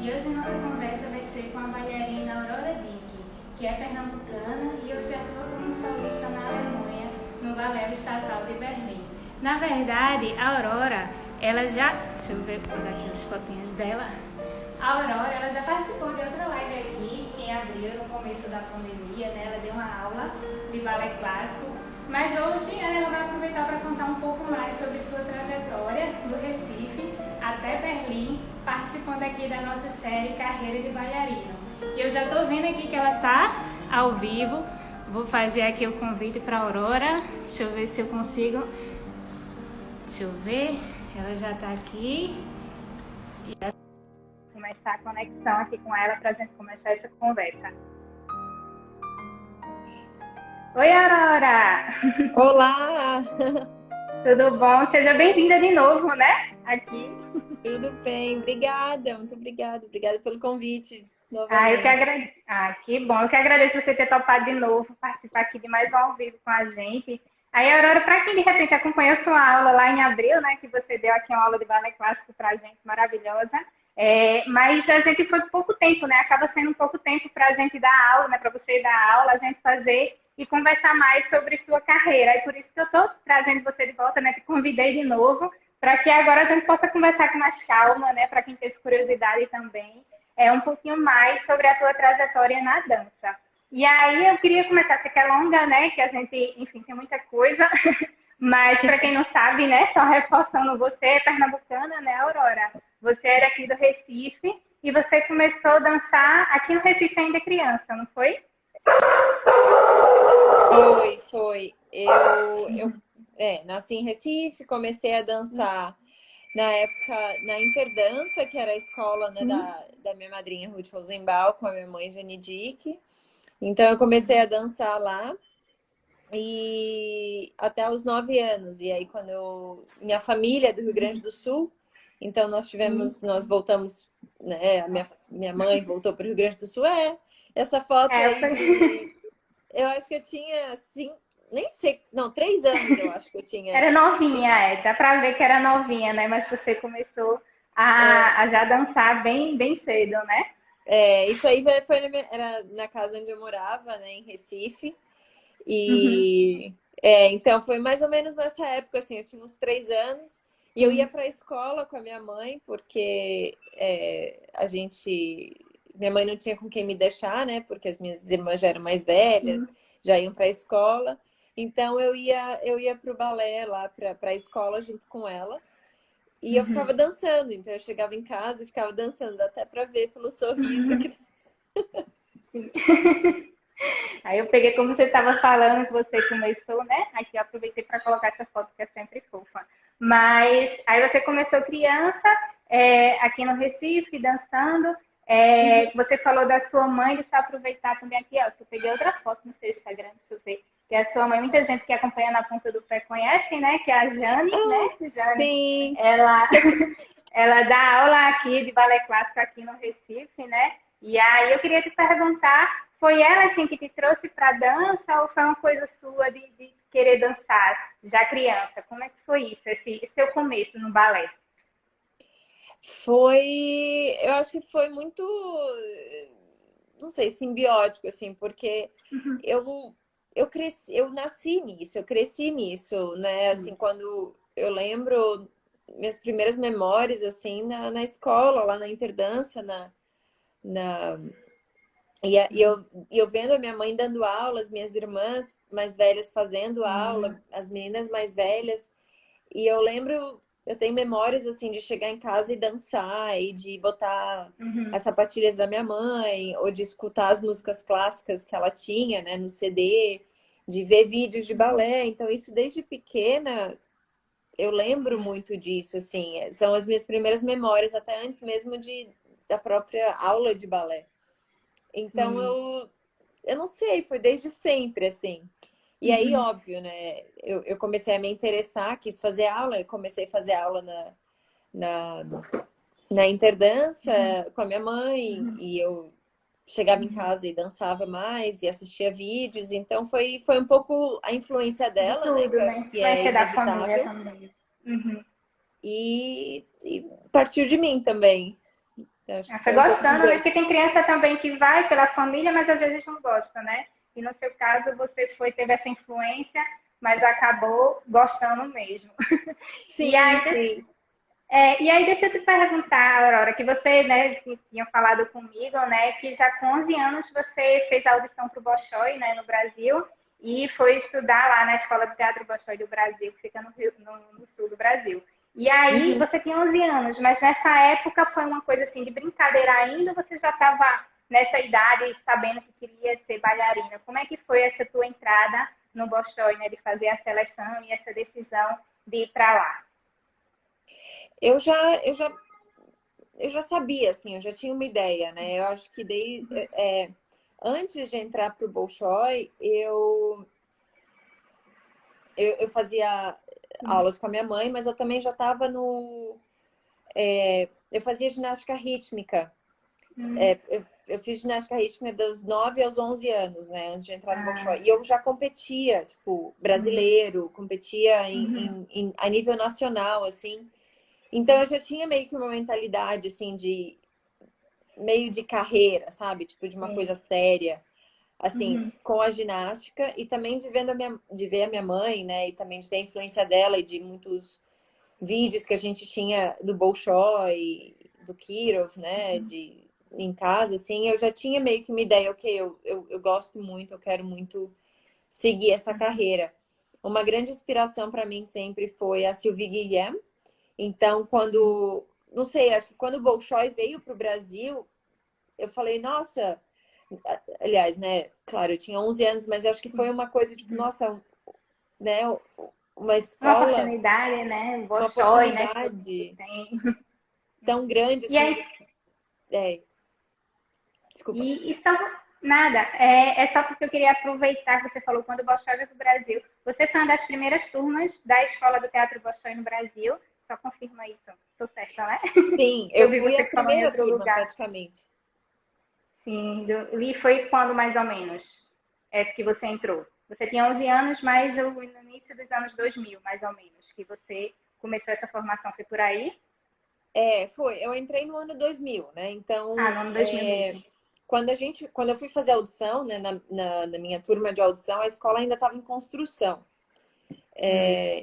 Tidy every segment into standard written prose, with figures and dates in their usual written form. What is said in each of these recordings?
E hoje nossa conversa vai ser com a bailarina Aurora Dick, que é pernambucana e hoje atua como solista na Alemanha, no Balé Estatal de Berlim. Na verdade, a Aurora, ela já... Deixa eu ver aqui as fotinhas dela. A Aurora, ela já participou de outra live aqui em abril, no começo da pandemia, né? Ela deu uma aula de balé clássico, mas hoje ela vai aproveitar para contar um pouco mais sobre sua trajetória do Recife até Berlim, participando aqui da nossa série Carreira de Bailarino. E eu já estou vendo aqui que ela está ao vivo. Vou fazer aqui o convite para a Aurora. Deixa eu ver se eu consigo. Deixa eu ver. Ela já está aqui. Começar a conexão aqui com ela para a gente começar essa conversa. Oi, Aurora! Olá! Tudo bom? Seja bem-vinda de novo, né? Aqui. Tudo bem, obrigada, muito obrigada. Obrigada pelo convite novamente. Eu que agradeço. Que bom. Eu que agradeço você ter topado de novo, participar aqui de mais um ao vivo com a gente. Aí, Aurora, para quem de repente acompanhou sua aula lá em abril, né, que você deu aqui uma aula de balé clássico para a gente, maravilhosa, mas a gente foi pouco tempo, né, acaba sendo um pouco tempo para a gente dar aula, né, para você dar aula, a gente fazer e conversar mais sobre sua carreira. E por isso que eu estou trazendo você de volta, né, te convidei de novo, para que agora a gente possa conversar com mais calma, né, para quem teve curiosidade também, um pouquinho mais sobre a tua trajetória na dança. E aí eu queria começar, sei que é longa, né, que a gente, enfim, tem muita coisa, mas para quem não sabe, né, só reforçando, você é pernambucana, né, Aurora? Você era aqui do Recife e você começou a dançar aqui no Recife ainda criança, não foi? Foi. Eu nasci em Recife, comecei a dançar na época na Interdança, que era a escola, né, da minha madrinha Ruth Rosenbaum, com a minha mãe Jane Dick. Então eu comecei a dançar lá e até os 9 anos. E aí minha família é do Rio Grande do Sul, então nós voltamos, né? A minha mãe voltou para o Rio Grande do Sul. Essa foto eu acho que eu tinha assim, nem sei, não, 3 anos eu acho que eu tinha. Era novinha, dá pra ver que era novinha, né? Mas você começou a já dançar bem, bem cedo, né? Isso aí era na casa onde eu morava, né, em Recife. E então foi mais ou menos nessa época, assim, eu tinha uns 3 anos e eu ia para a escola com a minha mãe, porque minha mãe não tinha com quem me deixar, né? Porque as minhas irmãs já eram mais velhas, já iam para a escola. Então eu ia para o balé lá para a escola junto com ela. E eu ficava dançando, então eu chegava em casa e ficava dançando, dá até para ver pelo sorriso que... Aí eu peguei, como você estava falando, que você começou, né? Aqui eu aproveitei para colocar essa foto, que é sempre fofa. Mas aí você começou criança, aqui no Recife, dançando. Você falou da sua mãe, deixa eu aproveitar também aqui, ó, que eu peguei outra foto no seu Instagram, deixa eu ver. Que a sua mãe, muita gente que acompanha na ponta do pé conhece, né? Que é a Jane, né? Jane, sim! Ela dá aula aqui de balé clássico aqui no Recife, né? E aí eu queria te perguntar, foi ela assim que te trouxe para dança ou foi uma coisa sua de querer dançar já criança? Como é que foi isso, esse seu começo no balé? Eu acho que foi muito, não sei, simbiótico, assim, porque eu nasci nisso, eu cresci nisso, né? Assim, quando eu lembro minhas primeiras memórias, assim, na escola, lá na Interdança, e eu vendo a minha mãe dando aula, as minhas irmãs mais velhas fazendo aula, as meninas mais velhas. E eu lembro, eu tenho memórias assim de chegar em casa e dançar, e de botar as sapatilhas da minha mãe, ou de escutar as músicas clássicas que ela tinha, né, no CD, de ver vídeos de balé. Então, isso desde pequena, eu lembro muito disso, assim. São as minhas primeiras memórias, até antes mesmo da própria aula de balé. Então, eu não sei, foi desde sempre, assim. E aí, óbvio, né? Eu comecei a me interessar, quis fazer aula, eu comecei a fazer aula na Interdança com a minha mãe, e eu chegava em casa e dançava mais, e assistia vídeos, então foi um pouco a influência dela, Tudo, né? Que eu né? acho que Vai é ser da família inevitável. também. E partiu de mim também. Eu acho que Foi foi um pouco dos gostando, né? dois. Porque tem criança também que vai pela família, mas às vezes não gosta, né? E no seu caso, você teve essa influência, mas acabou gostando mesmo. E Sim, aí, sim. e aí deixa eu te perguntar, Aurora, que você, né, que tinha falado comigo, né, que já com 11 anos você fez a audição para o Bolshoi, né, no Brasil, e foi estudar lá na Escola de Teatro Bolshoi do Brasil, que fica no sul do Brasil. E aí Uhum. você tinha 11 anos, mas nessa época foi uma coisa assim de brincadeira ainda, você já estava nessa idade sabendo que queria ser bailarina. Como é que foi essa tua entrada no Bolshoi, né, de fazer a seleção e essa decisão de ir para lá? Eu já, eu já, eu já sabia, assim, eu já tinha uma ideia, né? Eu acho que antes de entrar para o Bolshoi, eu fazia aulas com a minha mãe, mas eu também já estava no. Eu fazia ginástica rítmica. Eu fiz ginástica rítmica dos 9 aos 11 anos, né? Antes de entrar no Bolshoi. E eu já competia, tipo, brasileiro, competia a nível nacional, assim. Então eu já tinha meio que uma mentalidade, assim, de meio de carreira, sabe? Tipo, de uma coisa séria, assim, com a ginástica e também de ver a minha mãe, né? E também de ter a influência dela e de muitos vídeos que a gente tinha do Bolshoi, do Kirov, né? Em casa, assim, eu já tinha meio que uma ideia, ok, eu gosto muito, eu quero muito seguir essa carreira. Uma grande inspiração para mim sempre foi a Sylvie Guillem. Então, não sei, acho que quando o Bolshoi veio para o Brasil, eu falei, nossa, aliás, né, claro, eu tinha 11 anos, mas eu acho que foi uma coisa, tipo, nossa, né, uma Uma escola, oportunidade, né? O uma Bolshoi, né? Que todo mundo oportunidade tem. tão grande, E assim, aí, é, desculpa. e só, nada, é só porque eu queria aproveitar que você falou quando o Bolshoi veio para o Brasil. Você foi uma das primeiras turmas da Escola do Teatro Bolshoi no Brasil. Só confirma isso. Tô certa, né? Sim, Que eu eu vi fui você a que falou em primeira outro turma, lugar. praticamente. Sim, e foi quando mais ou menos? Essa que você entrou? Você tinha 11 anos, mas no início dos anos 2000, mais ou menos, que você começou essa formação. Foi por aí? Foi. Eu entrei no ano 2000, né? Ah, Então, no ano 2000 mesmo. quando eu fui fazer a audição, né, na minha turma de audição, a escola ainda estava em construção.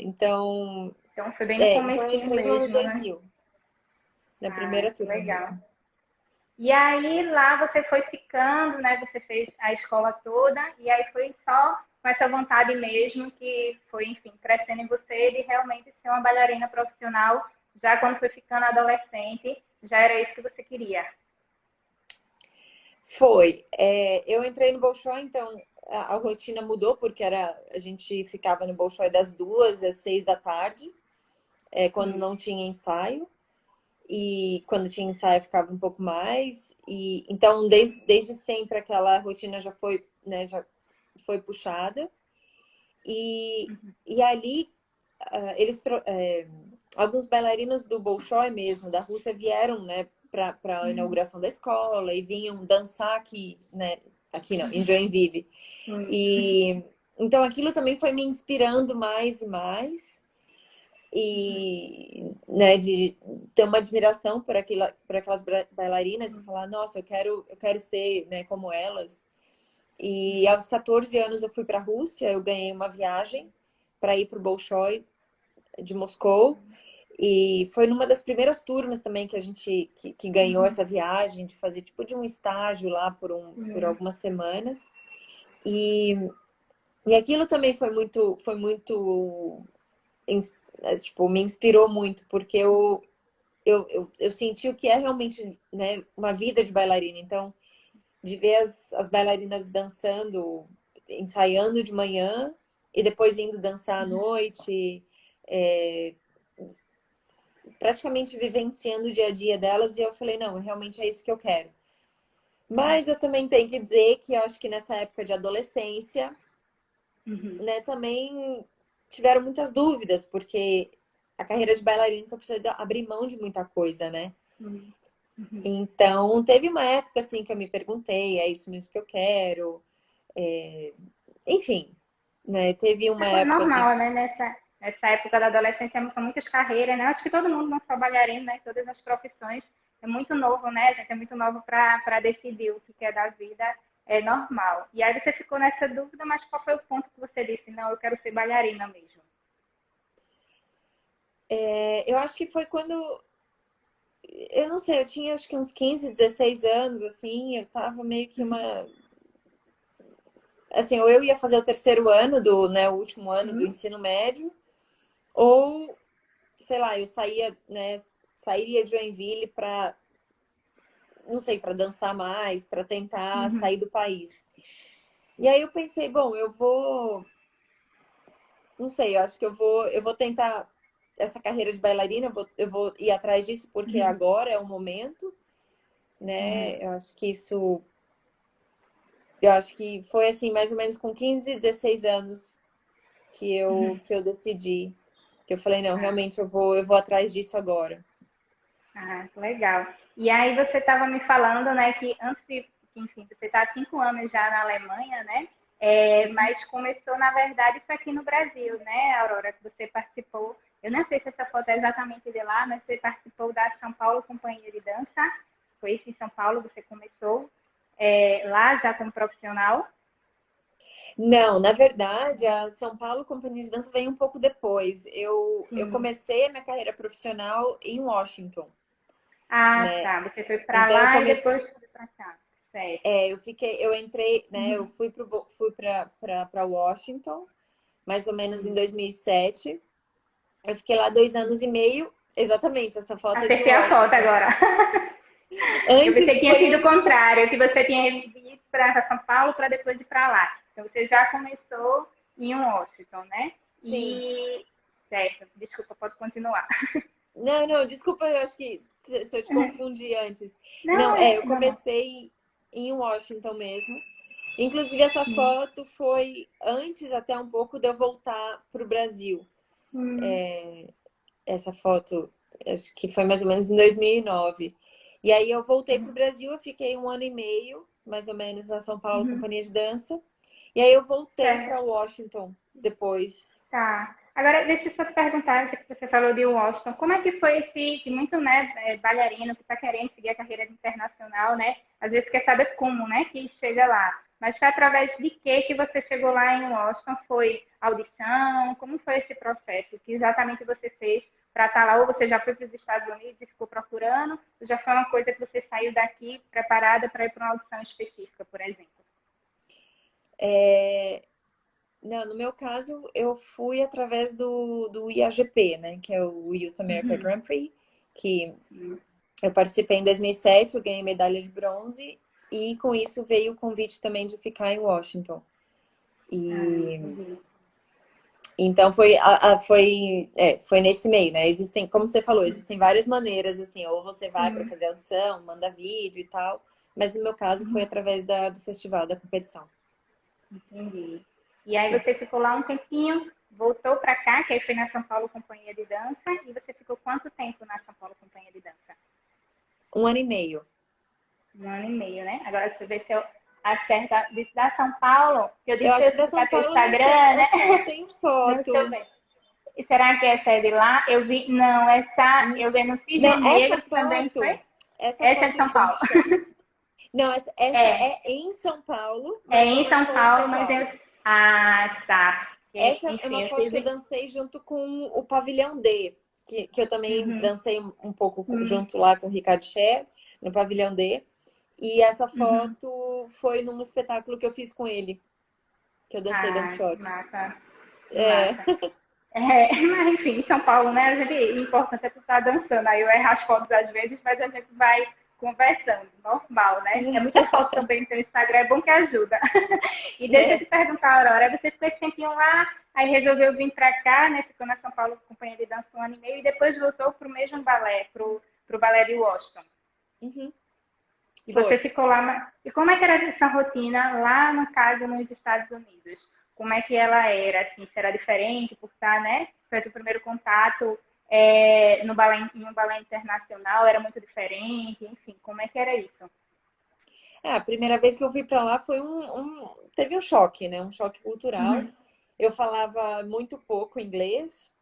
Então, Então foi bem no então eu comecinho entrei no ano mesmo, né? 2000, na Ah, primeira que turma legal. mesmo. E aí lá você foi ficando, né? Você fez a escola toda e aí foi só com essa vontade mesmo que foi, enfim, crescendo em você de realmente ser uma bailarina profissional. Já quando foi ficando adolescente, já era isso que você queria. Foi. Eu entrei no Bolshoi, então a rotina mudou, porque a gente ficava no Bolshoi das 2 às 6 da tarde, quando não tinha ensaio. E quando tinha ensaio ficava um pouco mais. E então desde sempre aquela rotina já foi, né, já foi puxada. E ali alguns bailarinos do Bolshoi mesmo, da Rússia, vieram, né, para a inauguração da escola e vinham dançar aqui, né, aqui não, em Joinville. E então aquilo também foi me inspirando mais e mais e, né, de ter uma admiração por aquelas bailarinas e falar, nossa, eu quero ser, né, como elas. E aos 14 anos eu fui para a Rússia, eu ganhei uma viagem para ir para o Bolshoi de Moscou. E foi numa das primeiras turmas também que a gente que ganhou essa viagem, de fazer tipo de um estágio lá por algumas semanas. E aquilo também foi muito tipo, me inspirou muito, porque eu senti o que é realmente, né, uma vida de bailarina. Então, de ver as bailarinas dançando, ensaiando de manhã e depois indo dançar à noite, é, praticamente vivenciando o dia a dia delas. E eu falei, não, realmente é isso que eu quero. Mas eu também tenho que dizer que eu acho que nessa época de adolescência, né, também tiveram muitas dúvidas, porque a carreira de bailarina só precisa abrir mão de muita coisa, né? Então, teve uma época assim que eu me perguntei, é isso mesmo que eu quero? Enfim, né? Teve uma É época assim, normal, né? Nessa época da adolescência são muitas carreiras, né? Acho que todo mundo, não só bailarino, né? Todas as profissões é muito novo, né? A gente é muito novo para decidir o que quer da vida, é normal. E aí você ficou nessa dúvida, mas qual foi o ponto que você disse, não, eu quero ser bailarina mesmo? Eu acho que foi quando, eu não sei, eu tinha acho que uns 15, 16 anos, assim, eu tava meio que uma... Assim, ou eu ia fazer o terceiro ano né, o último ano do Uhum. ensino médio, ou, sei lá, eu saía, né, sairia de Joinville para, não sei, para dançar mais, para tentar Uhum. sair do país. E aí eu pensei, bom, eu vou, não sei, eu acho que eu vou tentar essa carreira de bailarina, eu vou ir atrás disso porque Uhum. agora é o momento, Uhum. né? Eu acho que foi assim, mais ou menos com 15, 16 anos que eu decidi, que eu falei, não, Ah, realmente eu vou atrás disso agora. legal. E aí você estava me falando, né, que antes de, enfim, você está há 5 anos já na Alemanha, né? Mas começou, na verdade, foi aqui no Brasil, né, Aurora, que você participou. Eu não sei se essa foto é exatamente de lá, mas você participou da São Paulo Companhia de Dança. Foi isso em São Paulo, você começou lá já como profissional? Não, na verdade, a São Paulo Companhia de Dança veio um pouco depois. Eu Sim. comecei a minha carreira profissional em Washington, Ah, né? tá. Você foi para Então eu lá e depois comecei, foi para cá. Certo. eu entrei, né? Eu Uhum. fui para Washington, mais ou menos em Uhum. 2007. Eu fiquei lá 2 anos e meio. Exatamente, essa foto é de Acertei a foto Washington. agora. Eu pensei Antes, que tinha foi sido o antes. contrário, que você tinha ido para São Paulo para depois ir para lá. Então você já começou em Washington, né? Sim. E certo, desculpa, pode continuar. Não, não, desculpa, eu acho que se eu te confundi antes. Não, Não, é eu normal. comecei em Washington mesmo. Inclusive, essa Hum, foto foi antes até um pouco de eu voltar para o Brasil. hum, Essa foto, acho que foi mais ou menos em 2009. E aí eu voltei para o Brasil, eu fiquei 1 ano e meio, mais ou menos, na São Paulo uhum, Companhia de Dança. E aí eu voltei para certo. Washington depois. Tá. Agora, deixa eu só te perguntar, já que você falou de Washington, como é que foi esse, muito, né, bailarino que está querendo seguir a carreira internacional, né? Às vezes quer saber como, né, que chega lá. Mas foi através de que você chegou lá em Washington? Foi audição? Como foi esse processo? O que exatamente você fez para estar lá? Ou você já foi para os Estados Unidos e ficou procurando? Ou já foi uma coisa que você saiu daqui preparada para ir para uma audição específica, por exemplo? Não, no meu caso, eu fui através do IAGP, né? Que é o Youth America Uhum. Grand Prix, que eu participei em 2007, eu ganhei medalha de bronze, e com isso veio o convite também de ficar em Washington. E Entendi. então foi nesse meio, né? Existem, como você falou, existem várias maneiras, assim, ou você vai para Uhum. fazer audição, manda vídeo e tal, mas no meu caso foi através do festival, da competição. Entendi. E aí Sim. você ficou lá um tempinho, voltou para cá, que aí foi na São Paulo Companhia de Dança, e você ficou quanto tempo na São Paulo Companhia de Dança? 1 ano e meio. 1 ano e meio, né? Agora deixa eu ver se eu acerto. Disse da São Paulo, que eu Eu disse que acho eu que da ficar São teu Paulo não tem, Instagram, né? acho que não tem Não estou foto. vendo. E será que essa é de lá? Eu vi, não, essa eu vi no Não, Cisne Negro, que também foi. essa Essa é de foto São de Paulo. choque. Não, essa É, é em São Paulo, é mas não em é São com Paulo, São mas eu. Paulo. Ah, tá. Essa é Enfim, uma eu foto que eu fiz. dancei junto com o Pavilhão D, que eu também Uhum, dancei um pouco uhum, junto lá com o Ricardo Scher, no Pavilhão D. E essa uhum. foto foi num espetáculo que eu fiz com ele, que eu dancei Don Ah, que Quixote. massa, que É, massa. Mas enfim, em São Paulo, né? A gente, o importante é tu estar dançando. Aí eu erro as fotos às vezes, mas a gente vai conversando, normal, né? É muita foto também no teu Instagram, é bom que ajuda. E deixa eu te é. perguntar, Aurora, você ficou esse tempinho lá, aí resolveu vir pra cá, né? Ficou na São Paulo companhia de dança 1 ano e meio, e depois voltou pro mesmo balé, pro balé de Washington. Uhum, E você foi. ficou lá. E como é que era essa rotina lá, no caso, nos Estados Unidos? Como é que ela era? Assim, se era diferente por estar, né? Foi o primeiro contato no balé, em um balé internacional, era muito diferente, enfim, como é que era isso? A primeira vez que eu fui para lá foi teve um choque, né? Um choque cultural. Uhum, Eu falava muito pouco inglês,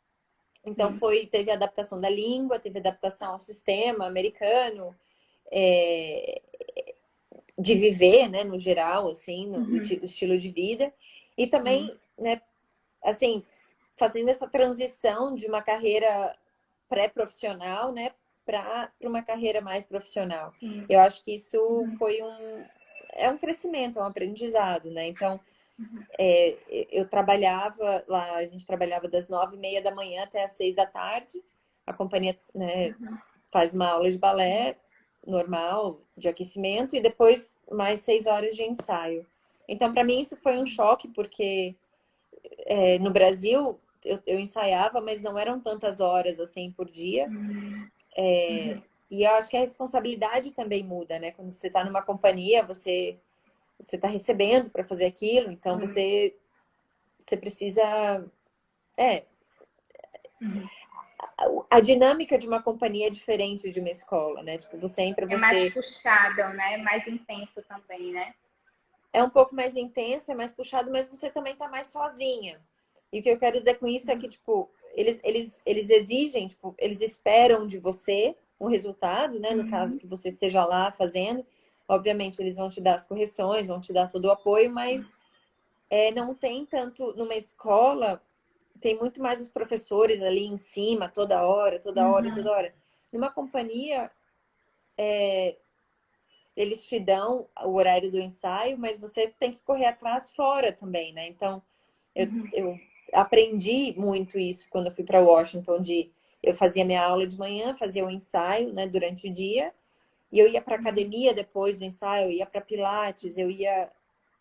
Então teve a adaptação da língua, teve a adaptação ao sistema americano, é, de viver, né, no geral, assim, o estilo de vida. E também, né, assim, fazendo essa transição de uma carreira pré-profissional, né, para uma carreira mais profissional. Eu acho que isso é um crescimento, é um aprendizado, né? Então, eu trabalhava lá, a gente trabalhava das 9h30 da manhã até as 6 da tarde. A companhia, né, faz uma aula de balé normal, de aquecimento, e depois mais 6 horas de ensaio. Então, para mim, isso foi um choque, porque no Brasil eu ensaiava, mas não eram tantas horas assim por dia. E eu acho que a responsabilidade também muda, né? Quando você está numa companhia, você está recebendo para fazer aquilo, então você precisa. A dinâmica de uma companhia é diferente de uma escola, né? Tipo, você entra, É mais você puxado, né? Mais intenso também, né? é um pouco mais intenso, é mais puxado, mas você também tá mais sozinha. E o que eu quero dizer com isso é que, tipo, eles exigem, tipo, eles esperam de você um resultado, né? No caso que você esteja lá fazendo. Obviamente, eles vão te dar as correções, vão te dar todo o apoio, mas não tem tanto numa escola, tem muito mais os professores ali em cima, toda hora, toda hora, toda hora. Numa companhia, eles te dão o horário do ensaio, mas você tem que correr atrás fora também, né? Então, eu aprendi muito isso quando eu fui para Washington, eu fazia minha aula de manhã, fazia o ensaio, né, durante o dia, e eu ia para academia depois do ensaio, eu ia para pilates, eu ia,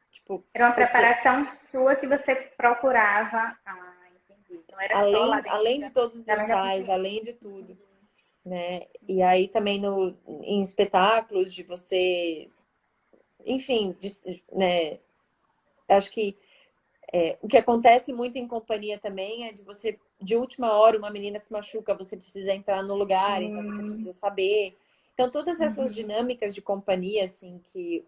tipo, Era uma preparação sua que você procurava. Ah, entendi. Não era só lá dentro além de todos os da mesma ensaios, companhia. além de tudo, né? E aí também em espetáculos de você, enfim, né? Acho que o que acontece muito em companhia também é de você, de última hora, uma menina se machuca, você precisa entrar no lugar, então você precisa saber. Então, todas essas dinâmicas de companhia, assim, que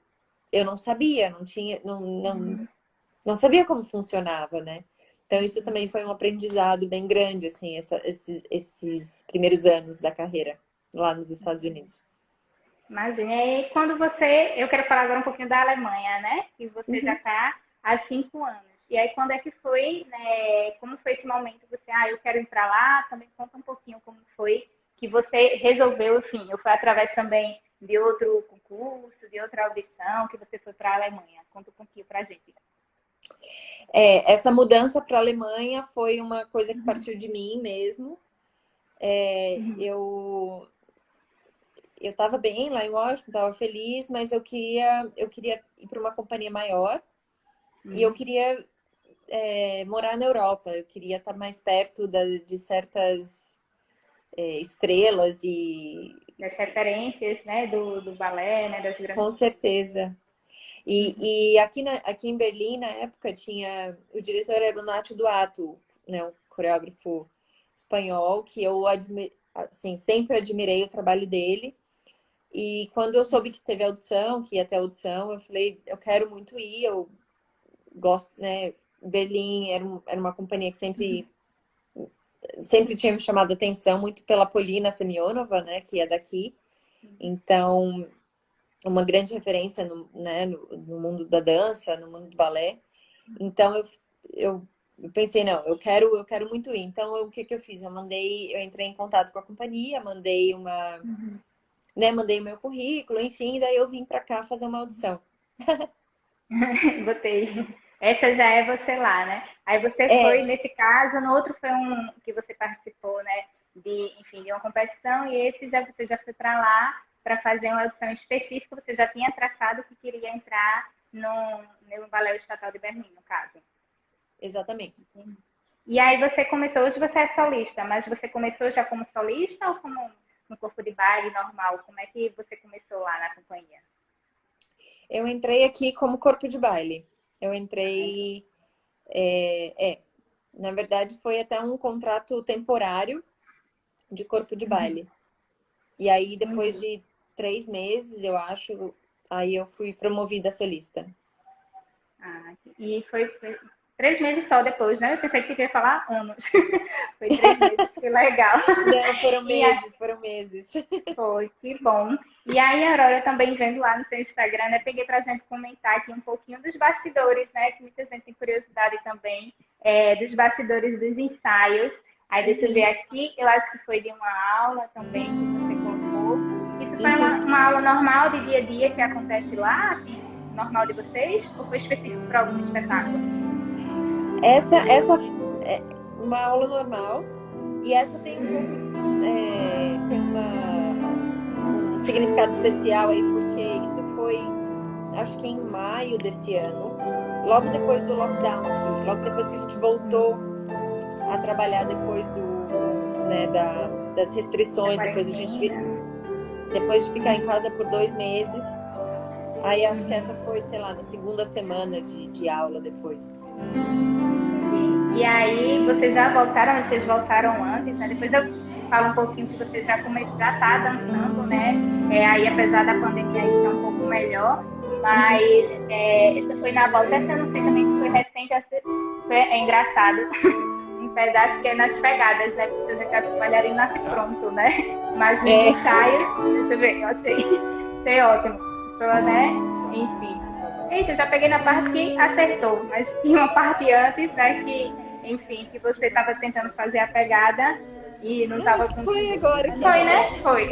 eu não sabia, não tinha, não sabia como funcionava, né? Então, isso também foi um aprendizado bem grande, assim, esses primeiros anos da carreira lá nos Estados Unidos. Imagina. E quando você. Eu quero falar agora um pouquinho da Alemanha, né? Que você já está há 5 anos. E aí, quando é que foi, né? Como foi esse momento? Você, eu quero ir para lá. Também conta um pouquinho como foi que você resolveu, enfim, eu fui através também de outro concurso, de outra audição, que você foi para a Alemanha. Conta um pouquinho para a gente. Essa mudança para a Alemanha foi uma coisa que partiu de mim mesmo. Eu estava bem lá em Washington, estava feliz, mas eu queria ir para uma companhia maior e eu queria morar na Europa. Eu queria estar mais perto de certas estrelas e Das referências, né, do balé, né, das grandes. com certeza. E aqui em Berlim, na época, tinha o diretor era o Nacho Duato, né, um coreógrafo espanhol que eu assim, sempre admirei o trabalho dele. E quando eu soube que teve audição, que ia ter audição, eu falei, eu quero muito ir, eu gosto, né? Berlim era uma companhia que sempre tinha me chamado a atenção, muito pela Polina Semyonova, né, que é daqui. Então, uma grande referência né, no mundo da dança, no mundo do balé. Então, eu pensei, não, eu quero muito ir. Então, o que eu fiz? Eu entrei em contato com a companhia, mandei mandei o meu currículo, enfim, daí eu vim para cá fazer uma audição. Botei. Essa já é você lá, né? Aí você foi, É, nesse caso, no outro foi um que você participou, né? Enfim, de uma competição, e esse você já foi para lá para fazer uma audição específica, você já tinha traçado que queria entrar no Balé Estatal de Berlim, no caso. exatamente. E aí você começou, hoje você é solista, mas você começou já como solista ou como no corpo de baile normal? Como é que você começou lá na companhia? Eu entrei aqui como corpo de baile. Eu entrei. Na verdade, foi até um contrato temporário de corpo de baile. E aí, depois de 3 meses, eu acho, aí eu fui promovida a solista. Ah, e foi 3 meses só depois, né? Eu pensei que ia falar anos. Foi 3 meses, que legal. Não, foram meses. Foi, que bom. E aí, Aurora, também vendo lá no seu Instagram, né? Peguei pra gente comentar aqui um pouquinho dos bastidores, né? Que muita gente tem curiosidade também, dos bastidores dos ensaios. Aí, deixa eu ver aqui, eu acho que foi de uma aula também que você colocou. Isso foi uma aula normal de dia a dia que acontece lá, assim, normal de vocês? Ou foi específico para algum espetáculo? Essa é uma aula normal e essa tem tem um significado especial aí, porque isso foi, acho que em maio desse ano, logo depois do lockdown aqui, logo depois que a gente voltou a trabalhar depois das restrições, depois de ficar em casa por 2 meses. Aí acho que essa foi, sei lá, na segunda semana de aula depois. E aí, vocês voltaram antes, né? Depois eu falo um pouquinho que você já tá dançando, né? Aí, apesar da pandemia, aí tá um pouco melhor. Mas essa foi na volta. Essa eu não sei também se foi recente, acho que é engraçado. Um pedaço que é nas pegadas, né? Porque você acha que o bailarino nasce pronto, né? Mas no ensaio, deixa eu ver, eu achei ótimo. Então, né? Enfim. Eita, eu já peguei na parte que acertou, mas tinha uma parte antes, né, que, enfim, que você estava tentando fazer a pegada e não estava conseguindo. Foi agora que foi, né? Foi.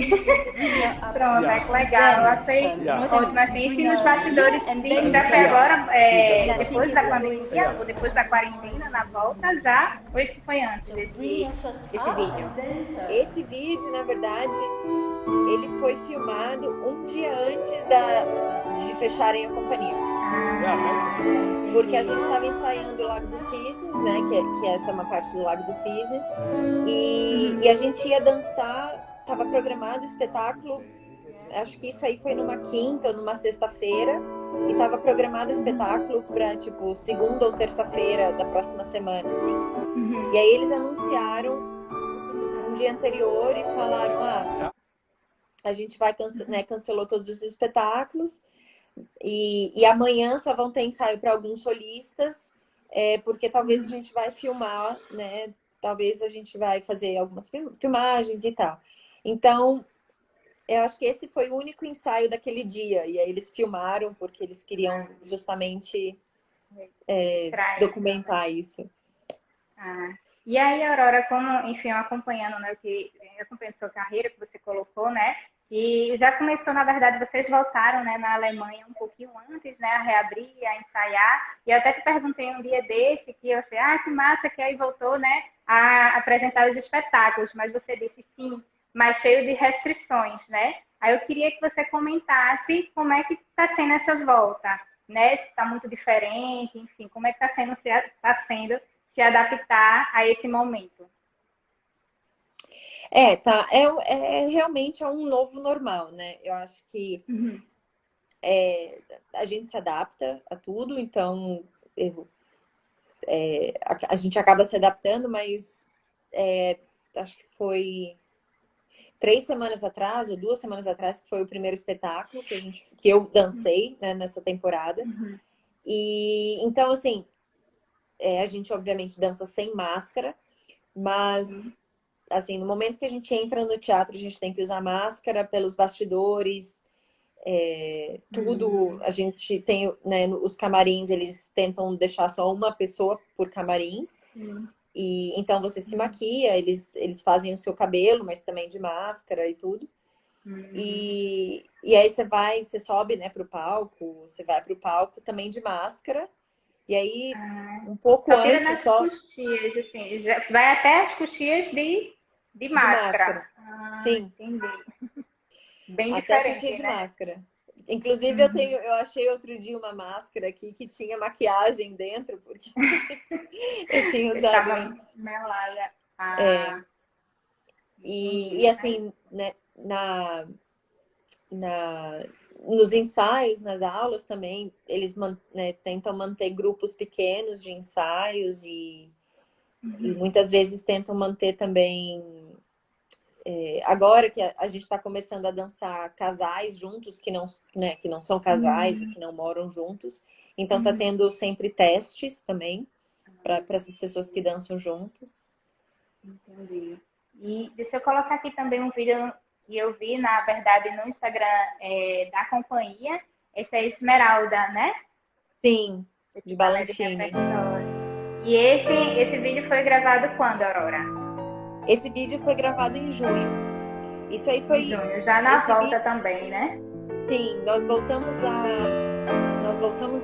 Pronto, é que legal. Eu achei ótimo, assim, e nos bastidores, já foi agora, depois da pandemia, ou depois da quarentena, na volta já, ou isso foi antes desse vídeo? Esse vídeo, na verdade, ele foi filmado um dia antes de fecharem a companhia. Porque a gente estava ensaiando o Lago dos Cisnes, né? Que essa é uma parte do Lago dos Cisnes. E a gente ia dançar, estava programado o espetáculo, acho que isso aí foi numa quinta ou numa sexta-feira, e estava programado o espetáculo para, tipo, segunda ou terça-feira da próxima semana, assim. E aí eles anunciaram um dia anterior e falaram, a gente vai cancelou todos os espetáculos e amanhã só vão ter ensaio para alguns solistas, porque talvez a gente vai filmar, né? Talvez a gente vai fazer algumas filmagens e tal. Então, eu acho que esse foi o único ensaio daquele dia. E aí eles filmaram porque eles queriam justamente documentar isso. E aí, Aurora, como, enfim, acompanhando, né, que acompanhando a sua carreira que você colocou, né? E já começou, na verdade, vocês voltaram, né, na Alemanha um pouquinho antes, né, a reabrir, a ensaiar. E eu até te perguntei um dia desse, que eu achei, que massa, que aí voltou, né, a apresentar os espetáculos. Mas você disse sim, mas cheio de restrições, né? Aí eu queria que você comentasse como é que está sendo essa volta, né? Se está muito diferente, enfim, como é que está sendo se adaptar a esse momento. Realmente um novo normal, né? Eu acho que a gente se adapta a tudo, então a gente acaba se adaptando, mas acho que foi 3 semanas atrás, ou 2 semanas atrás, que foi o primeiro espetáculo que eu dancei, né, nessa temporada. E então, assim, a gente obviamente dança sem máscara, mas assim, no momento que a gente entra no teatro, a gente tem que usar máscara pelos bastidores, tudo. A gente tem, né, os camarins, eles tentam deixar só uma pessoa por camarim. E então você se maquia, eles fazem o seu cabelo, mas também de máscara e tudo. E aí você sobe, né, pro palco, você vai pro palco também de máscara. E aí, um pouco antes só... Coxias, assim, já vai até as coxias de máscara. Sim. Entendi. Bem até diferente, coxia de né? máscara. Inclusive, eu achei outro dia uma máscara aqui que tinha maquiagem dentro, porque eu tinha usado antes. Melada. E assim, né, nos ensaios, nas aulas também, eles tentam manter grupos pequenos de ensaios e muitas vezes tentam manter também... agora que a gente está começando a dançar casais juntos, que não são casais e que não moram juntos, então tá tendo sempre testes também. para essas pessoas que dançam juntos. Entendi. E deixa eu colocar aqui também um vídeo que eu vi, na verdade, no Instagram da companhia. Esse é a Esmeralda, né? Sim, de Balé de Balanchine. repertório. E esse vídeo foi gravado quando, Aurora? Esse vídeo foi gravado em junho. Isso aí foi... Em junho, já na volta também, né? Sim, nós voltamos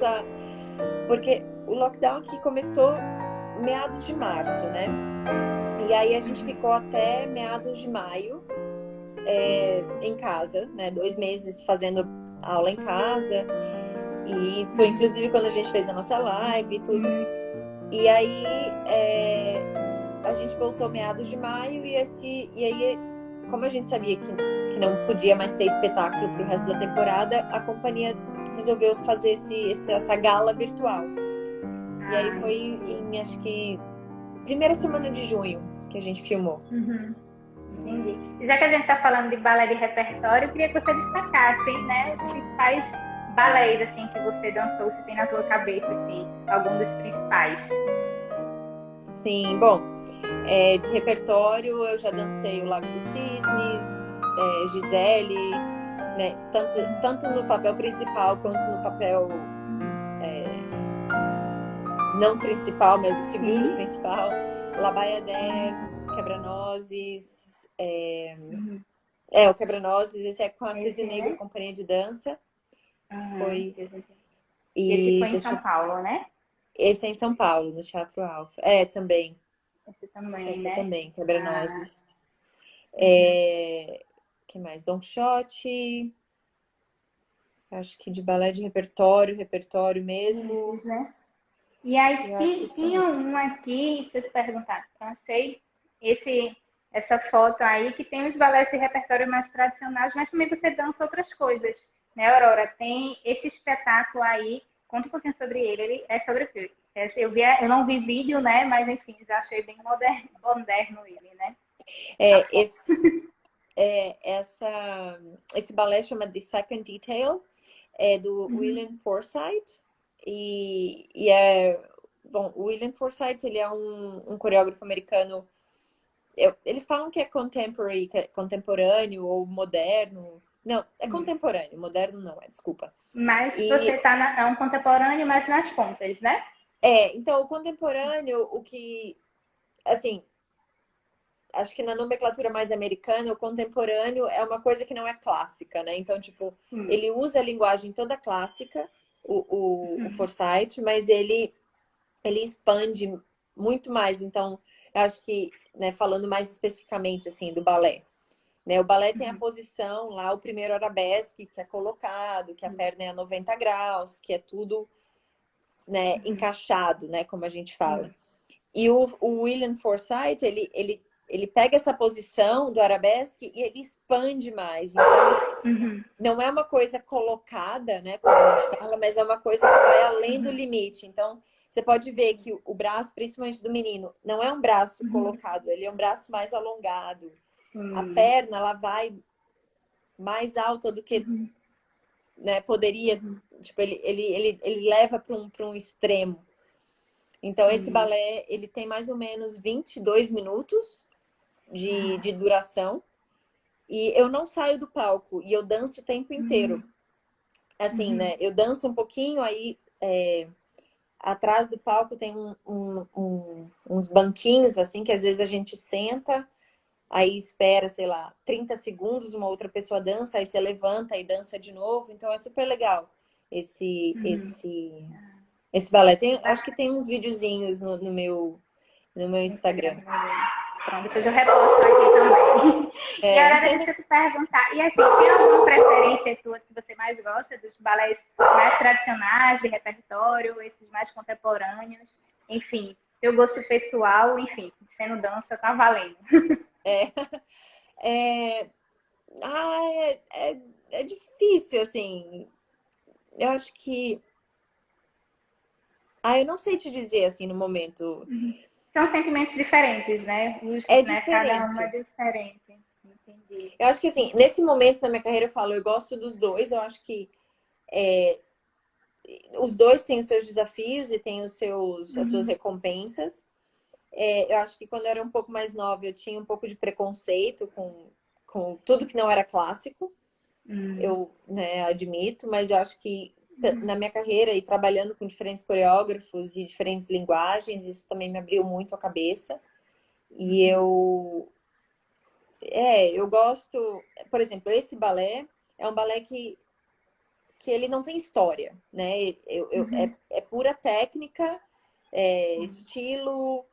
a... Porque o lockdown aqui começou meados de março, né? E aí a gente ficou até meados de maio em casa, né? 2 meses fazendo aula em casa. E foi inclusive quando a gente fez a nossa live e tudo. E aí a gente voltou meados de maio e aí, como a gente sabia que não podia mais ter espetáculo para o resto da temporada, a companhia resolveu fazer essa gala virtual. E aí foi em, acho que, primeira semana de junho que a gente filmou. Entendi. Já que a gente está falando de balé de repertório, eu queria que você destacasse, né, os principais balés assim, que você dançou, se tem na tua cabeça, assim, algum dos principais. Sim, bom, de repertório eu já dancei o Lago dos Cisnes, Gisele, né, tanto no papel principal quanto no papel não principal, mas o segundo principal, La Bayadère, Quebra-Nozes, o Quebra-Nozes, esse é com a Cisne Negro, Companhia de Dança. Esse foi... Esse foi em São Paulo, né? Esse é em São Paulo, no Teatro Alfa. Também. Esse também, Esse né? também, Quebra-Nozes. Que mais? Don Quixote. Acho que de balé de repertório mesmo. Né? E aí Eu tinha um aqui, deixa eu te perguntar, eu achei essa foto aí que tem os balés de repertório mais tradicionais, mas também você dança outras coisas, né, Aurora? Tem esse espetáculo aí, conta um pouquinho sobre ele. Ele é sobre o quê? Eu não vi vídeo, né, mas enfim, já achei bem moderno ele, né? Esse balé chama The Second Detail, é do William Forsythe. Bom, o William Forsythe, ele é um coreógrafo americano. Eles falam que é contemporâneo ou moderno. Não, é contemporâneo, moderno não é, desculpa. Mas você é um contemporâneo, mas nas pontas, né? Então o contemporâneo, o que, assim, acho que na nomenclatura mais americana, o contemporâneo é uma coisa que não é clássica, né? Então, tipo, ele usa a linguagem toda clássica, o Forsythe, mas ele expande muito mais. Então, eu acho que, né, falando mais especificamente, assim, do balé, né? O balé tem a posição lá, o primeiro arabesque, que é colocado, que a perna é a 90 graus, que é tudo, né, encaixado, né, como a gente fala. E o William Forsythe, ele pega essa posição do arabesque e ele expande mais. Então, não é uma coisa colocada, né, como a gente fala, mas é uma coisa que vai além do limite. Então, você pode ver que o braço, principalmente do menino, não é um braço colocado, ele é um braço mais alongado. A perna, ela vai mais alta do que, né, poderia. Tipo, ele leva para um extremo. Então, esse balé, ele tem mais ou menos 22 minutos de duração. E eu não saio do palco. E eu danço o tempo inteiro. Assim, né? Eu danço um pouquinho, aí atrás do palco tem uns banquinhos, assim, que às vezes a gente senta, aí espera, sei lá, 30 segundos, uma outra pessoa dança, aí você levanta e dança de novo. Então, é super legal esse balé. Acho que tem uns videozinhos no meu Instagram. Pronto, depois eu reposto aqui também. E agora deixa eu te perguntar, e assim, tem alguma preferência tua que você mais gosta dos balés mais tradicionais, de repertório, esses mais contemporâneos? Enfim, teu gosto pessoal, enfim, sendo dança, tá valendo. É difícil, assim. Eu acho que... eu não sei te dizer, assim, no momento. São sentimentos diferentes, né? Diferente. Cada uma é diferente. Entendi. Eu acho que, assim, nesse momento da minha carreira, eu falo, eu gosto dos dois. Eu acho que os dois têm os seus desafios e têm as suas recompensas. Eu acho que quando eu era um pouco mais nova, eu tinha um pouco de preconceito com tudo que não era clássico. Eu, né, admito, mas eu acho que na minha carreira e trabalhando com diferentes coreógrafos e diferentes linguagens, isso também me abriu muito a cabeça. E eu gosto, por exemplo, esse balé é um balé que ele não tem história, né? É pura técnica, estilo,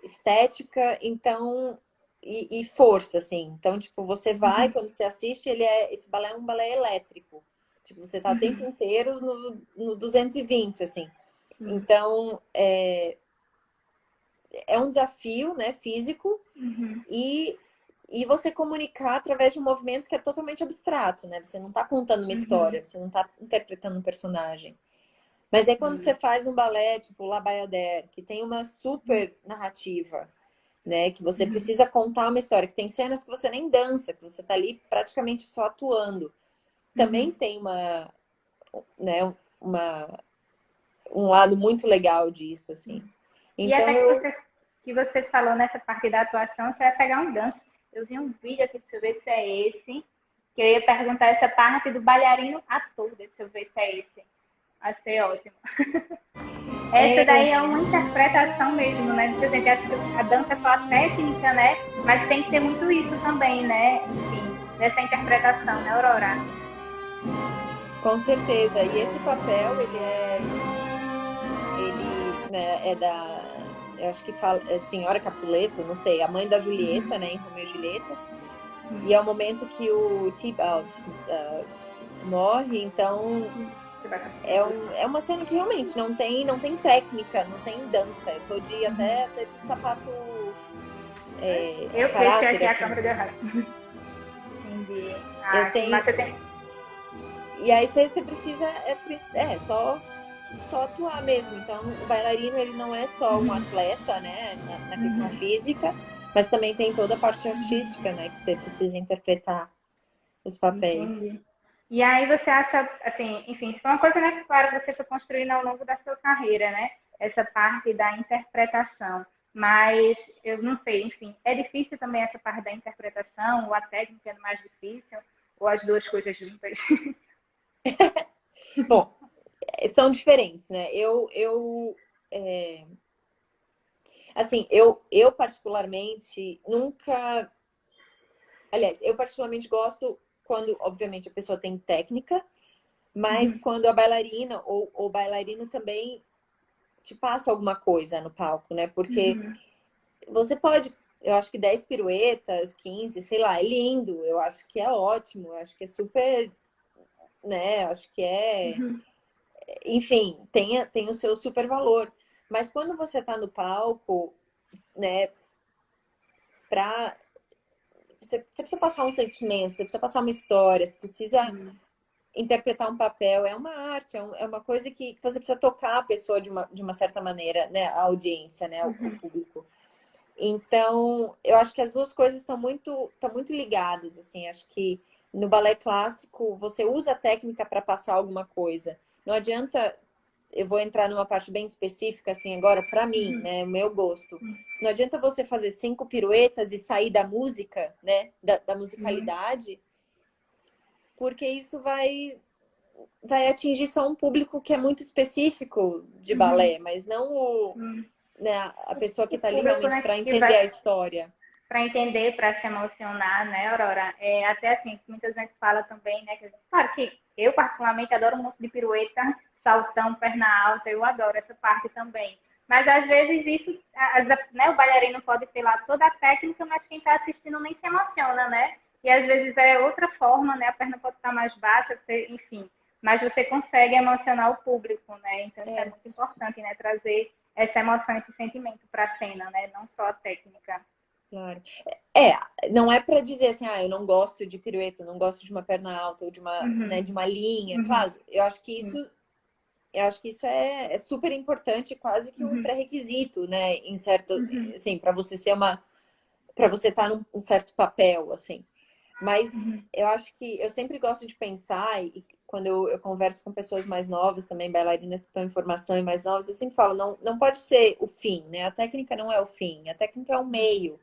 estética, então, e força, assim. Então, tipo, você vai, quando você assiste, esse balé é um balé elétrico. Tipo, você tá o tempo inteiro no 220, assim. Então, é um desafio, né, físico, e você comunicar através de um movimento que é totalmente abstrato, né? Você não está contando uma história, você não está interpretando um personagem. Mas aí quando você faz um balé, tipo La Bayadère, que tem uma super narrativa, né? Que você precisa contar uma história, que tem cenas que você nem dança, que você está ali praticamente só atuando. Também tem né, um lado muito legal disso, assim. E Então até que você falou nessa parte da atuação, você vai pegar um gancho. Eu vi um vídeo aqui, deixa eu ver se é esse, que eu ia perguntar essa parte do bailarino ator, deixa eu ver se é esse. Achei ótimo. Essa daí é uma interpretação mesmo, né? Por exemplo, acho que a dança é só a técnica, né? Mas tem que ter muito isso também, né? Enfim, dessa interpretação, né, Aurora? Com certeza. E esse papel, né, é da, eu acho que fala, é Senhora Capuleto, não sei, a mãe da Julieta, né, em Romeu e Julieta. E é o momento que o Tybalt morre, então é uma cena que realmente não tem técnica, não tem dança. Eu tô até de sapato Eu fechei aqui a câmera de errado. Entendi. Eu tenho... Mas você tem... E aí você precisa só atuar mesmo. Então, o bailarino, ele não é só um atleta, né, na questão física, mas também tem toda a parte artística, né, que você precisa interpretar os papéis. Entendi. E aí você acha, assim, enfim, isso foi uma coisa, né, que claro, você foi construindo ao longo da sua carreira, né, essa parte da interpretação. Mas eu não sei, enfim, é difícil também essa parte da interpretação, ou a técnica é mais difícil, ou as duas coisas juntas? Bom, são diferentes, né? Assim, eu particularmente nunca... Aliás, eu particularmente gosto quando, obviamente, a pessoa tem técnica, mas quando a bailarina ou o bailarino também te passa alguma coisa no palco, né? Porque você pode, eu acho que 10 piruetas, 15, sei lá, é lindo, eu acho que é ótimo, eu acho que é super, né? Eu acho que enfim, tem o seu super valor. Mas quando você tá no palco, né, você precisa passar um sentimento, você precisa passar uma história, você precisa interpretar um papel, é uma arte, é uma coisa que você precisa tocar a pessoa de uma certa maneira, né, a audiência, né, o público. Então, eu acho que as duas coisas estão muito ligadas, assim, acho que no balé clássico você usa a técnica para passar alguma coisa. Não adianta, eu vou entrar numa parte bem específica, assim, agora, para mim, né, o meu gosto. Não adianta você fazer 5 piruetas e sair da música, né, da musicalidade, porque isso vai atingir só um público que é muito específico de balé, mas não né, a pessoa que está ali público, realmente né, para que entender a história. para entender, para se emocionar, né, Aurora? Até assim, muita gente fala também, né? Claro que eu, particularmente, adoro um monte de pirueta, saltão, perna alta, eu adoro essa parte também. Mas, às vezes, isso, né, o bailarino pode ter lá toda a técnica, mas quem está assistindo nem se emociona, né? E, às vezes, é outra forma, né? A perna pode estar mais baixa, enfim. Mas você consegue emocionar o público, né? Então, isso é muito importante, né? Trazer essa emoção, esse sentimento para a cena, né? Não só a técnica. Claro. Não é para dizer assim, eu não gosto de pirueta, eu não gosto de uma perna alta ou de uma, né, de uma linha. Claro, eu acho que isso é super importante, quase que um pré-requisito, né, em certo, assim, para você para você estar num certo papel, assim. Mas eu acho que eu sempre gosto de pensar, e quando eu converso com pessoas mais novas também, bailarinas que estão em formação e mais novas, eu sempre falo, não pode ser o fim, né? A técnica não é o fim, a técnica é o meio.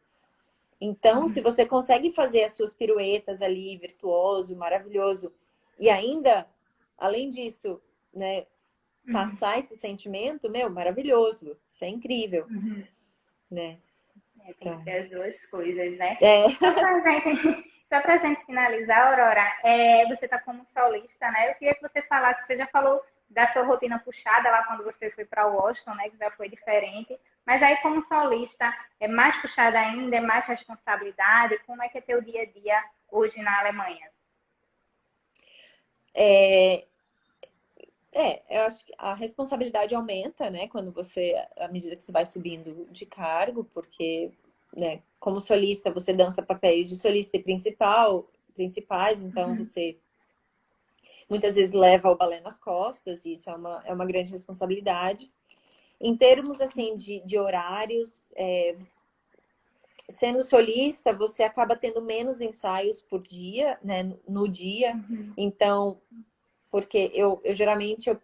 Então, se você consegue fazer as suas piruetas ali, virtuoso, maravilhoso, e ainda, além disso, né, passar esse sentimento, meu, maravilhoso, isso é incrível, né? Tem Então, que ter as duas coisas, né? é. E só pra gente finalizar, Aurora, você tá como solista, né? Eu queria que você falasse, você já falou da sua rotina puxada lá quando você foi para Washington, né? Que já foi diferente. Mas aí, como solista, é mais puxada ainda, é mais responsabilidade? Como é que é teu dia a dia hoje na Alemanha? É, eu acho que a responsabilidade aumenta, né, quando você, à medida que você vai subindo de cargo, porque, né, como solista, você dança papéis de solista e principais, então você muitas vezes leva o balé nas costas, e isso é uma grande responsabilidade. Em termos, assim, de horários, sendo solista, você acaba tendo menos ensaios por dia, né, no dia, então, porque eu geralmente,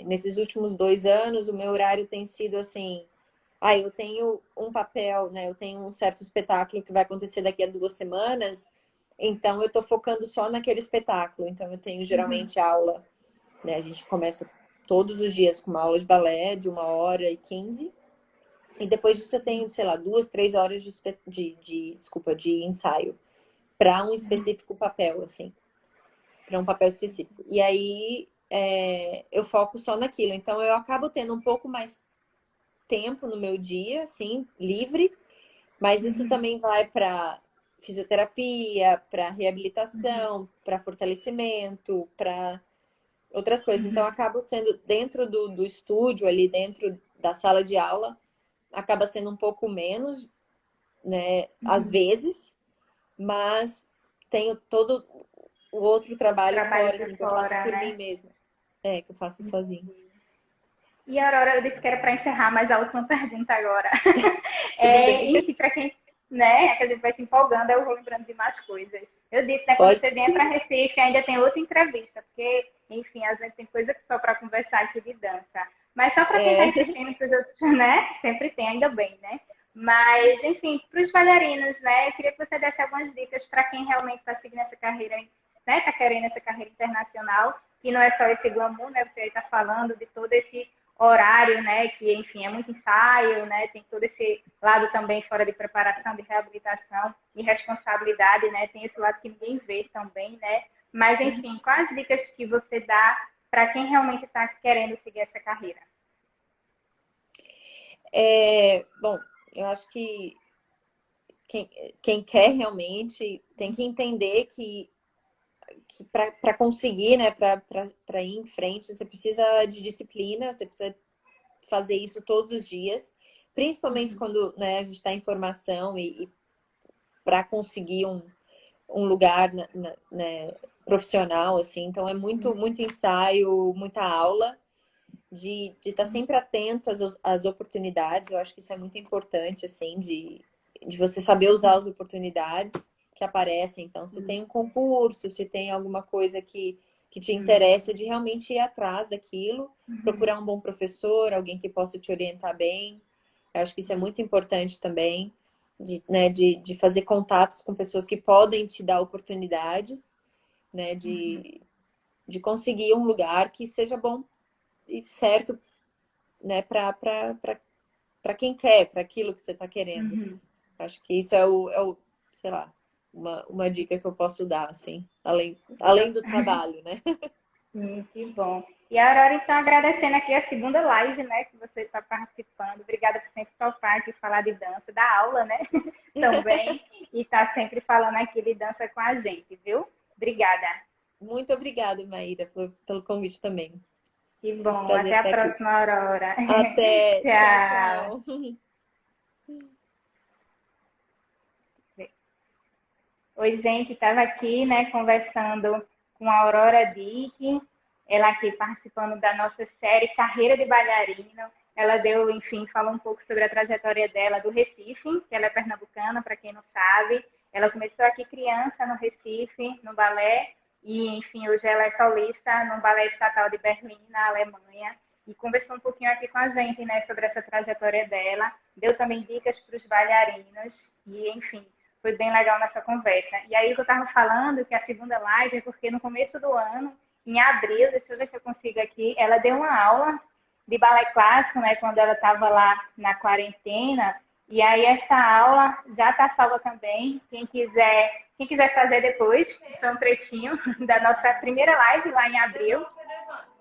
nesses últimos 2 anos, o meu horário tem sido assim, eu tenho um papel, né? Eu tenho um certo espetáculo que vai acontecer daqui a 2 semanas, então eu tô focando só naquele espetáculo. Então eu tenho geralmente aula, né? A gente começa todos os dias com uma aula de balé de 1h15, e depois disso eu tenho, sei lá, 2, 3 horas de ensaio para um específico papel, assim, para um papel específico. E aí eu foco só naquilo. Então eu acabo tendo um pouco mais tempo no meu dia, assim, livre, mas isso também vai para fisioterapia, para reabilitação, para fortalecimento, para outras coisas. Então, eu acabo sendo dentro do estúdio, ali dentro da sala de aula, acaba sendo um pouco menos, né, às vezes, mas tenho todo o outro trabalho Trabalho fora, por assim, que eu faço fora, por mim né? mesma. Que eu faço sozinho. E Aurora, eu disse que era para encerrar, mas a última pergunta agora. Tudo bem? Enfim, para quem, né, que a gente vai se empolgando, eu vou lembrando de mais coisas. Eu disse, né, quando Pode? você vier para Recife, ainda tem outra entrevista, porque, enfim, a gente tem coisa só para conversar aqui de dança. Mas só para quem está É, insistindo que os outros, né, sempre tem, ainda bem, né? Mas, enfim, para os bailarinos, né, eu queria que você desse algumas dicas para quem realmente está seguindo essa carreira, né, está querendo essa carreira internacional, e não é só esse glamour, né, você está falando de todo esse horário, né, que, enfim, é muito ensaio, né, tem todo esse lado também fora de preparação, de reabilitação e responsabilidade, né, tem esse lado que ninguém vê também, né, mas, enfim, quais dicas que você dá para quem realmente está querendo seguir essa carreira? bom, eu acho que quem quer realmente tem que entender que para conseguir, né, para ir em frente, você precisa de disciplina, você precisa fazer isso todos os dias, principalmente quando, né, a gente está em formação e para conseguir um lugar né, profissional, assim. Então é muito ensaio, muita aula, de estar sempre atento às oportunidades. Eu acho que isso é muito importante, assim, de você saber usar as oportunidades que aparecem. Então, se tem um concurso, se tem alguma coisa que te interessa, de realmente ir atrás daquilo, procurar um bom professor, alguém que possa te orientar bem. Eu acho que isso é muito importante também, né, de fazer contatos com pessoas que podem te dar oportunidades, né, de conseguir um lugar que seja bom e certo, né, para quem quer, para aquilo que você está querendo. Acho que isso sei lá, uma dica que eu posso dar, assim, além do trabalho, né? Que bom. E a Aurora, então, agradecendo aqui a segunda live, né, que você está participando. Obrigada por sempre topar aqui falar de dança, da aula, né, também, e estar sempre falando aqui de dança com a gente, viu? Obrigada. Muito obrigada, Maíra, pelo convite também. Que bom. Prazer Até a estar aqui. próxima, Aurora. Até. Tchau, Tchau. tchau. Oi, gente, estava aqui, né, conversando com a Aurora Dick, ela aqui participando da nossa série Carreira de Bailarino. Ela deu, enfim, falou um pouco sobre a trajetória dela do Recife, que ela é pernambucana, para quem não sabe. Ela começou aqui criança no Recife, no balé, E, enfim, hoje ela é solista no Balé Estatal de Berlim, na Alemanha, e conversou um pouquinho aqui com a gente, né, sobre essa trajetória dela. Deu também dicas para os bailarinos e, enfim, foi bem legal nessa conversa. E aí, o que eu estava falando, que a segunda live é porque no começo do ano, em abril, deixa eu ver se eu consigo aqui, ela deu uma aula de balé clássico, né, quando ela estava lá na quarentena. E aí essa aula já está salva também. Quem quiser fazer depois, isso é um trechinho da nossa primeira live lá em abril.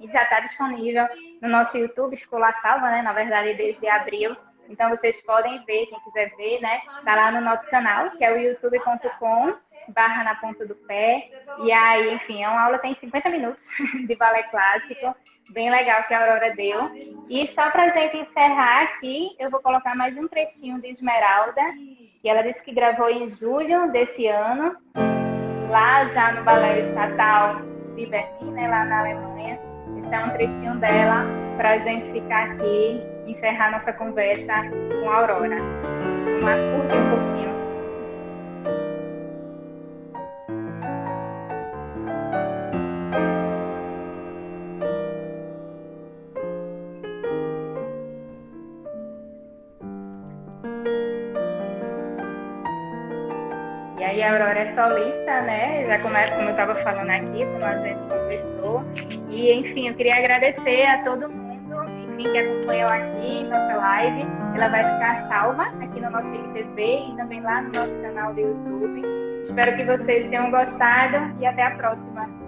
E já está disponível no nosso YouTube, ficou lá salva, né? Na verdade, desde abril. Então, vocês podem ver, quem quiser ver, né? Tá lá no nosso canal, que é o youtube.com/na ponta do pé. E aí, enfim, é uma aula tem 50 minutos de balé clássico, bem legal que a Aurora deu. E só para a gente encerrar aqui, eu vou colocar mais um trechinho de Esmeralda, que ela disse que gravou em julho desse ano, lá já no Balé Estatal de Berlim, né, lá na Alemanha. Esse é um trechinho dela para a gente ficar aqui, encerrar nossa conversa com a Aurora. Vamos lá, curtir um pouquinho. E aí a Aurora é solista, né? Já começa, como eu estava falando aqui, como a gente conversou. E, enfim, eu queria agradecer a todo mundo, enfim, que acompanhou aqui nossa live. Ela vai ficar salva aqui no nosso IGTV e também lá no nosso canal do YouTube. Espero que vocês tenham gostado e até a próxima.